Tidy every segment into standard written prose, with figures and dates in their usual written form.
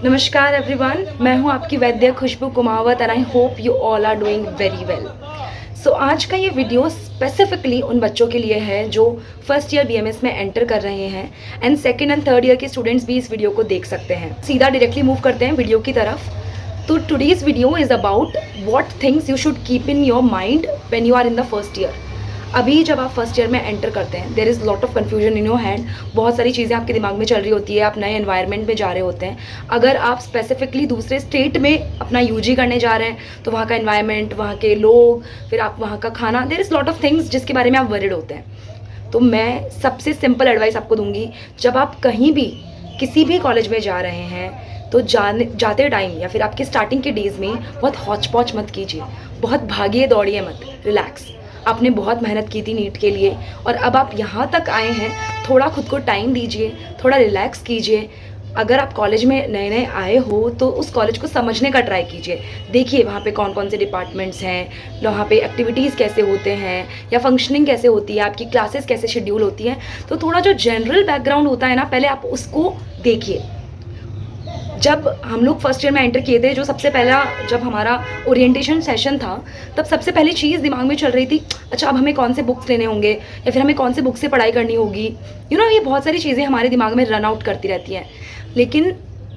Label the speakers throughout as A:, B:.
A: नमस्कार एवरीवन, मैं हूं आपकी Vaidya Khushboo Kumawat and I hope you all are doing very well. So आज का ये वीडियो स्पेसिफिकली उन बच्चों के लिए है जो फर्स्ट ईयर बीएमएस में एंटर कर रहे हैं and second and third year के स्टूडेंट्स भी इस वीडियो को देख सकते हैं। सीधा डायरेक्टली मूव करते हैं वीडियो की तरफ। तो today's video is about what things you should keep in your mind when you are in the first year. अभी जब आप फर्स्ट ईयर में एंटर करते हैं, there is lot of confusion in your hand. बहुत सारी चीज़ें आपके दिमाग में चल रही होती है, आप नए एनवायरनमेंट में जा रहे होते हैं। अगर आप स्पेसिफिकली दूसरे स्टेट में अपना यूजी करने जा रहे हैं तो वहाँ का एनवायरनमेंट, वहाँ के लोग, फिर आप वहाँ का खाना, there is lot of things जिसके बारे में आप वरीड होते हैं। तो मैं सबसे सिंपल एडवाइस आपको दूंगी, जब आप कहीं भी किसी भी कॉलेज में जा रहे हैं तो जाते टाइम या फिर आपके स्टार्टिंग के डेज़ में बहुत हौच पौच मत कीजिए, बहुत भागिए दौड़िए मत, रिलैक्स। आपने बहुत मेहनत की थी नीट के लिए और अब आप यहाँ तक आए हैं, थोड़ा खुद को टाइम दीजिए, थोड़ा रिलैक्स कीजिए। अगर आप कॉलेज में नए नए आए हो तो उस कॉलेज को समझने का ट्राई कीजिए। देखिए वहाँ पे कौन कौन से डिपार्टमेंट्स हैं, वहाँ पे एक्टिविटीज़ कैसे होते हैं या फंक्शनिंग कैसे होती है, आपकी क्लासेस कैसे शेड्यूल होती हैं। तो थोड़ा जो जनरल बैकग्राउंड होता है ना, पहले आप उसको देखिए। जब हम लोग फर्स्ट ईयर में एंटर किए थे, जो सबसे पहला जब हमारा ओरिएंटेशन सेशन था, तब सबसे पहली चीज़ दिमाग में चल रही थी, अच्छा अब हमें कौन से बुक्स लेने होंगे या फिर हमें कौन से बुक से पढ़ाई करनी होगी। ये बहुत सारी चीज़ें हमारे दिमाग में रन आउट करती रहती हैं। लेकिन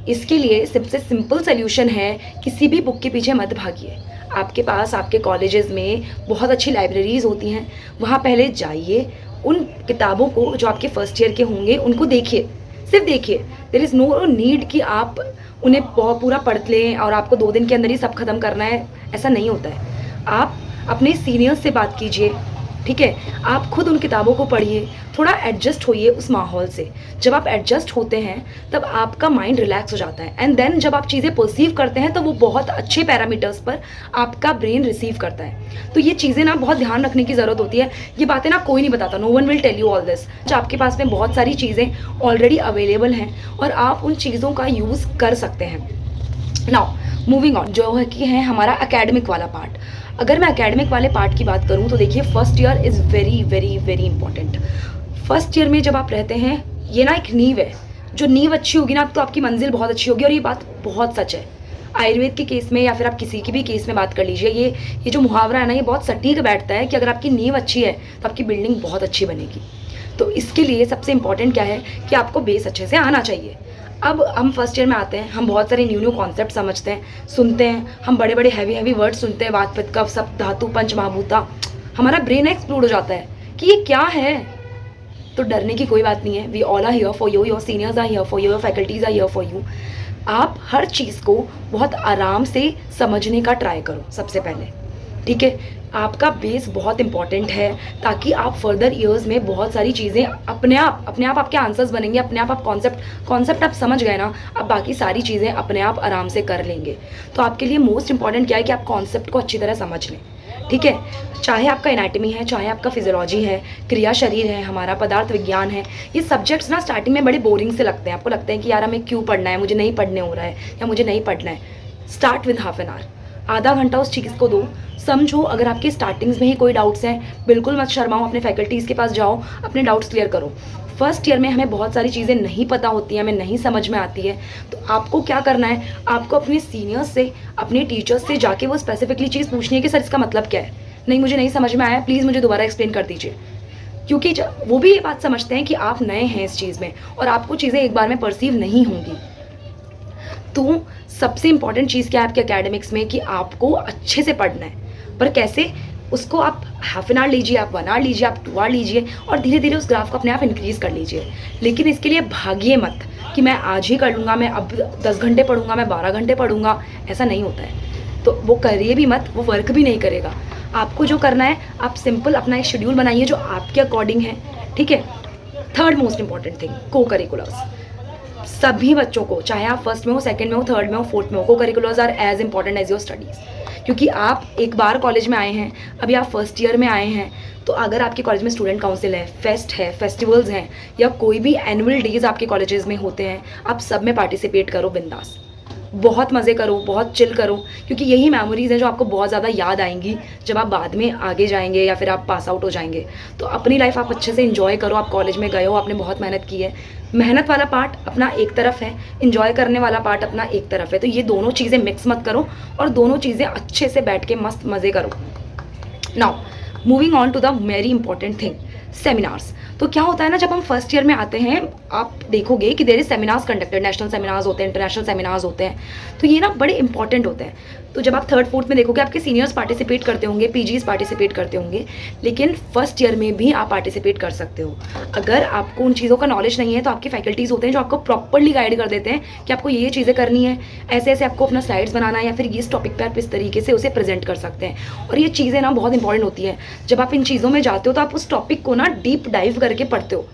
A: इसके लिए सबसे सिंपल सोल्यूशन है, किसी भी बुक के पीछे मत भागिए। आपके पास आपके कॉलेजेस में बहुत अच्छी लाइब्रेरीज होती हैं, वहाँ पहले जाइए, उन किताबों को जो आपके फर्स्ट ईयर के होंगे उनको देखिए, सिर्फ देखिए। देयर इज़ नो नीड कि आप उन्हें पूरा पढ़ लें और आपको 2 दिन के अंदर ही सब खत्म करना है, ऐसा नहीं होता है। आप अपने सीनियर्स से बात कीजिए, ठीक है। आप खुद उन किताबों को पढ़िए, थोड़ा एडजस्ट होइए उस माहौल से। जब आप एडजस्ट होते हैं तब आपका माइंड रिलैक्स हो जाता है एंड देन जब आप चीज़ें परसीव करते हैं तो वो बहुत अच्छे पैरामीटर्स पर आपका ब्रेन रिसीव करता है। तो ये चीज़ें ना बहुत ध्यान रखने की ज़रूरत होती है। ये बातें ना कोई नहीं बताता, no one will tell you all this. आपके पास में बहुत सारी चीज़ें ऑलरेडी अवेलेबल हैं और आप उन चीज़ों का यूज़ कर सकते हैं। नाउ मूविंग ऑन, जो है कि है हमारा एकेडमिक वाला पार्ट। अगर मैं एकेडमिक वाले पार्ट की बात करूँ तो देखिए, first year is very very very important. First year में जब आप रहते हैं, ये ना एक नींव है। जो नींव अच्छी होगी ना तो आपकी मंजिल बहुत अच्छी होगी। और ये बात बहुत सच है। आयुर्वेद के केस में या फिर आप किसी की भी केस में बात कर लीजिए, ये जो मुहावरा है ना, ये बहुत सटीक बैठता है कि अगर आपकी नींव अच्छी है तो आपकी बिल्डिंग बहुत अच्छी बनेगी। तो इसके लिए सबसे इंपॉर्टेंट क्या है कि आपको बेस अच्छे से आना चाहिए। अब हम फर्स्ट ईयर में आते हैं, हम बहुत सारे न्यू कॉन्सेप्ट समझते हैं, सुनते हैं, हम बड़े बड़े हैवी वर्ड सुनते हैं, वात पित्त कफ सप्त धातु पंच महाभूता। हमारा ब्रेन एक्सप्लोड हो जाता है कि ये क्या है। तो डरने की कोई बात नहीं है। We all are here for you, your seniors are here for you, your faculties are here for you. आप हर चीज़ को बहुत आराम से समझने का ट्राई करो सबसे पहले, ठीक है। आपका बेस बहुत इंपॉर्टेंट है ताकि आप फर्दर ईयर्स में बहुत सारी चीज़ें अपने आप आपके आंसर्स बनेंगे, अपने आप कॉन्सेप्ट आप समझ गए ना, अब बाकी सारी चीज़ें अपने आप आराम से कर लेंगे। तो आपके लिए मोस्ट इंपॉर्टेंट क्या है कि आप कॉन्सेप्ट को अच्छी तरह समझ लें, ठीक है। चाहे आपका एनाटॉमी है, चाहे आपका फिजियोलॉजी है, क्रिया शरीर है, हमारा पदार्थ विज्ञान है, ये सब्जेक्ट्स ना स्टार्टिंग में बड़े बोरिंग से लगते हैं। आपको लगता है कि यार हमें क्यों पढ़ना है, मुझे नहीं पढ़ने हो रहा है या मुझे नहीं पढ़ना है। Start with half an hour, आधा घंटा उस चीज़ को दो, समझो। अगर आपके स्टार्टिंग्स में ही कोई डाउट्स हैं, बिल्कुल मत शर्माओ, अपने फैकल्टीज़ के पास जाओ, अपने डाउट्स क्लियर करो। फर्स्ट ईयर में हमें बहुत सारी चीज़ें नहीं पता होती हैं, हमें नहीं समझ में आती है। तो आपको क्या करना है, आपको अपने सीनियर्स से, अपने टीचर्स से जाके वो स्पेसिफिकली चीज़ पूछनी है कि सर इसका मतलब क्या है, नहीं मुझे नहीं समझ में आया, प्लीज़ मुझे दोबारा एक्सप्लेन कर दीजिए। क्योंकि वो भी ये बात समझते हैं कि आप नए हैं इस चीज़ में और आपको चीज़ें एक बार में परसीव नहीं होंगी। तो सबसे इंपॉर्टेंट चीज़ क्या है आपके एकेडमिक्स में कि आपको अच्छे से पढ़ना है। पर कैसे, उसको आप हाफ एन आवर लीजिए, आप 1 आवर लीजिए, आप 2 आवर लीजिए और धीरे धीरे उस ग्राफ को अपने आप इंक्रीज़ कर लीजिए। लेकिन इसके लिए भागिए मत कि मैं आज ही कर लूँगा, मैं अब 10 घंटे पढ़ूंगा, मैं 12 घंटे पढ़ूंगा, ऐसा नहीं होता है। तो वो करिए भी मत, वो वर्क भी नहीं करेगा। आपको जो करना है, आप सिंपल अपना एक शेड्यूल बनाइए जो आपके अकॉर्डिंग है, ठीक है। थर्ड मोस्ट इंपॉर्टेंट थिंग, को करिकुलर्स। सभी बच्चों को, चाहे आप फर्स्ट में हो, सेकंड में हो, थर्ड में हो, फोर्थ में हो, co curriculars are as important as your studies. क्योंकि आप एक बार कॉलेज में आए हैं, अभी आप फर्स्ट ईयर में आए हैं, तो अगर आपके कॉलेज में स्टूडेंट काउंसिल है, फेस्ट है, फेस्टिवल्स हैं या कोई भी एनुअल डेज आपके कॉलेजेस में होते हैं, आप सब में पार्टिसिपेट करो बिंदास। बहुत मज़े करो, बहुत चिल करो, क्योंकि यही मेमोरीज़ हैं जो आपको बहुत ज़्यादा याद आएंगी जब आप बाद में आगे जाएंगे या फिर आप पास आउट हो जाएंगे। तो अपनी लाइफ आप अच्छे से इंजॉय करो। आप कॉलेज में गए हो, आपने बहुत मेहनत की है, मेहनत वाला पार्ट अपना एक तरफ है, एंजॉय करने वाला पार्ट अपना एक तरफ है। तो ये दोनों चीज़ें मिक्स मत करो और दोनों चीज़ें अच्छे से बैठ के मस्त मज़े करो। Now moving on to the very important thing, seminars. तो क्या होता है ना, जब हम फर्स्ट ईयर में आते हैं आप देखोगे कि there is seminars conducted, national seminars होते हैं, इंटरनेशनल सेमिनार्स होते हैं, तो ये ना बड़े इंपॉर्टेंट होते हैं। तो जब आप थर्ड फोर्थ में देखोगे आपके सीनियर्स पार्टिसिपेट करते होंगे, पीजीज पार्टिसिपेट करते होंगे, लेकिन फर्स्ट ईयर में भी आप पार्टिसिपेट कर सकते हो। अगर आपको उन चीज़ों का नॉलेज नहीं है तो आपकी फैकल्टीज़ होते हैं जो आपको प्रॉपरली गाइड कर देते हैं कि आपको ये चीज़ें करनी है, ऐसे ऐसे आपको अपना स्लाइड्स बनाना है, या फिर इस टॉपिक पर आप इस तरीके से उसे प्रेजेंट कर सकते हैं। और ये चीज़ें ना बहुत इंपॉर्टेंट होती है। जब आप इन चीज़ों में जाते हो तो आप उस टॉपिक को ना डीप डाइव करके पढ़ते हो,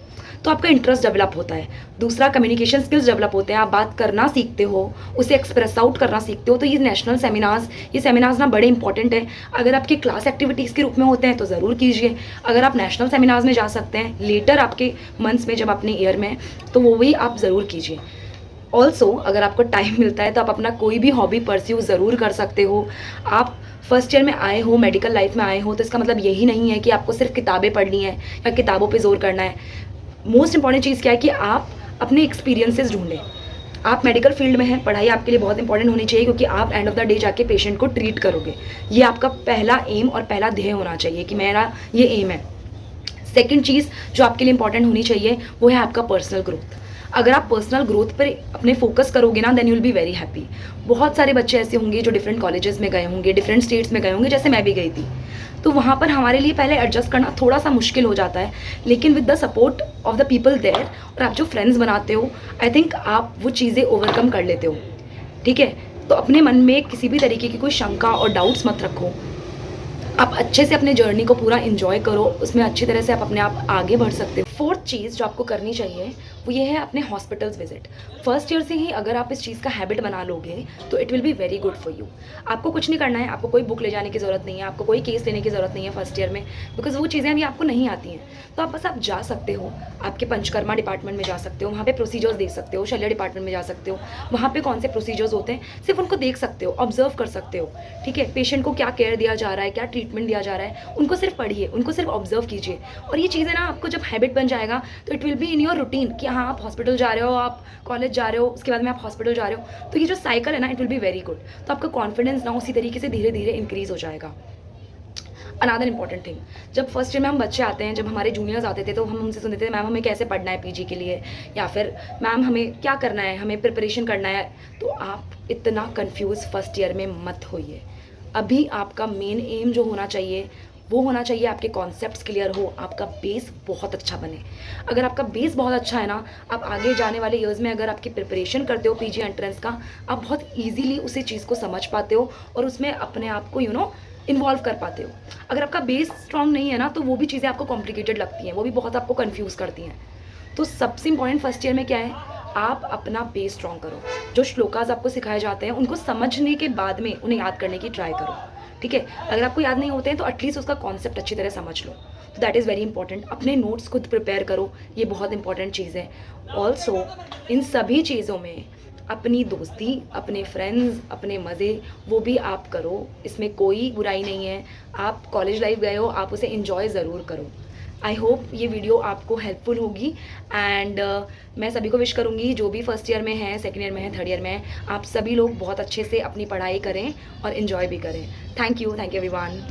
A: तो आपका इंटरेस्ट डेवलप होता है। दूसरा, कम्युनिकेशन स्किल्स डेवलप होते हैं, आप बात करना सीखते हो, उसे एक्सप्रेस आउट करना सीखते हो। तो ये नेशनल सेमिनार्स, ये सेमिनार्स ना बड़े इंपॉर्टेंट है। अगर आपके क्लास एक्टिविटीज़ के रूप में होते हैं तो ज़रूर कीजिए। अगर आप नेशनल सेमिनार्स में जा सकते हैं लेटर आपके मंथ्स में, जब अपने ईयर में, तो वो भी आप ज़रूर कीजिए। ऑल्सो अगर आपको टाइम मिलता है तो आप अपना कोई भी हॉबी परस्यू ज़रूर कर सकते हो। आप फर्स्ट ईयर में आए हो, मेडिकल लाइफ में आए हो, तो इसका मतलब यही नहीं है कि आपको सिर्फ किताबें पढ़नी है या किताबों पे जोर करना है। मोस्ट इंपॉर्टेंट चीज़ क्या है कि आप अपने एक्सपीरियंसेस ढूंढें। आप मेडिकल फील्ड में हैं, पढ़ाई आपके लिए बहुत इंपॉर्टेंट होनी चाहिए, क्योंकि आप एंड ऑफ द डे जाके पेशेंट को ट्रीट करोगे। ये आपका पहला एम और पहला ध्येय होना चाहिए कि मेरा ये एम है। सेकंड चीज़ जो आपके लिए इंपॉर्टेंट होनी चाहिए वो है आपका पर्सनल ग्रोथ। अगर आप पर्सनल ग्रोथ पर अपने फोकस करोगे ना, then you will be very happy. बहुत सारे बच्चे ऐसे होंगे जो डिफरेंट कॉलेजेस में गए होंगे, डिफरेंट स्टेट्स में गए होंगे, जैसे मैं भी गई थी। तो वहाँ पर हमारे लिए पहले एडजस्ट करना थोड़ा सा मुश्किल हो जाता है, लेकिन with the support of the people there और आप जो फ्रेंड्स बनाते हो, आई थिंक आप वो चीज़ें ओवरकम कर लेते हो। ठीक है, तो अपने मन में किसी भी तरीके की कोई शंका और डाउट्स मत रखो। आप अच्छे से अपने जर्नी को पूरा एंजॉय करो, उसमें अच्छी तरह से आप अपने आप आगे बढ़ सकते हो। फोर्थ चीज़ जो आपको करनी चाहिए वो ये है अपने हॉस्पिटल्स विजिट। फर्स्ट ईयर से ही अगर आप इस चीज़ का हैबिट बना लोगे तो it will be very good for you. आपको कुछ नहीं करना है, आपको कोई बुक ले जाने की ज़रूरत नहीं है, आपको कोई केस लेने की ज़रूरत नहीं है फर्स्ट ईयर में, बिकॉज वो चीज़ें अभी आपको नहीं आती हैं। तो आप जा सकते हो, आपके पंचकर्मा डिपार्टमेंट में जा सकते हो, वहाँ पे प्रोसीजर्स देख सकते हो, शल्य डिपार्टमेंट में जा सकते हो, वहाँ पे कौन से प्रोसीजर्स होते हैं सिर्फ उनको देख सकते हो, ऑब्जर्व कर सकते हो। ठीक है, पेशेंट को क्या केयर दिया जा रहा है, क्या ट्रीटमेंट दिया जा रहा है, उनको सिर्फ पढ़िए, उनको सिर्फ ऑब्जर्व कीजिए। और ये चीज़ें ना आपको जब हैबिट बन जाएगा तो it will be in your routine कि हाँ आप हॉस्पिटल जा रहे हो, आप कॉलेज जा रहे हो, उसके बाद में आप हॉस्पिटल जा रहे हो। तो ये जो साइकिल है ना, it will be very good. तो आपका कॉन्फिडेंस ना उसी तरीके से धीरे धीरे इंक्रीज हो जाएगा। अनदर इंपॉर्टेंट थिंग, जब फर्स्ट ईयर में हम बच्चे आते हैं, जब हमारे जूनियर्स आते थे तो हम उनसे सुनते थे मैम हमें कैसे पढ़ना है पीजी के लिए, या फिर मैम हमें क्या करना है, हमें प्रिपरेशन करना है। तो आप इतना कंफ्यूज फर्स्ट ईयर में मत होइए। अभी आपका मेन एम जो होना चाहिए वो होना चाहिए आपके कॉन्सेप्ट्स क्लियर हो, आपका बेस बहुत अच्छा बने। अगर आपका बेस बहुत अच्छा है ना, आप आगे जाने वाले ईयर्स में अगर आपकी प्रिपरेशन करते हो पीजी एंट्रेंस का, आप बहुत ईजीली उसी चीज़ को समझ पाते हो और उसमें अपने आप को इन्वॉल्व कर पाते हो। अगर आपका बेस स्ट्रांग नहीं है ना, तो वो भी चीज़ें आपको कॉम्प्लिकेटेड लगती हैं, वो भी बहुत आपको कन्फ्यूज़ करती हैं। तो सबसे इंपॉर्टेंट फर्स्ट ईयर में क्या है, आप अपना बेस स्ट्रांग करो। जो श्लोकास आपको सिखाए जाते हैं उनको समझने के बाद में उन्हें याद करने की ट्राई करो। ठीक है, अगर आपको याद नहीं होते हैं तो एटलीस्ट उसका कॉन्सेप्ट अच्छी तरह समझ लो। तो दैट इज़ वेरी इंपॉर्टेंट। अपने नोट्स खुद प्रिपेयर करो, ये बहुत इंपॉर्टेंट चीज़ है। ऑल्सो इन सभी चीज़ों में अपनी दोस्ती, अपने फ्रेंड्स, अपने मज़े वो भी आप करो, इसमें कोई बुराई नहीं है। आप कॉलेज लाइफ गए हो, आप उसे इन्जॉय ज़रूर करो। आई होप ये वीडियो आपको हेल्पफुल होगी एंड मैं सभी को विश करूँगी जो भी फर्स्ट ईयर में है, सेकेंड ईयर में है, थर्ड ईयर में है, आप सभी लोग बहुत अच्छे से अपनी पढ़ाई करें और इन्जॉय भी करें। Thank you everyone.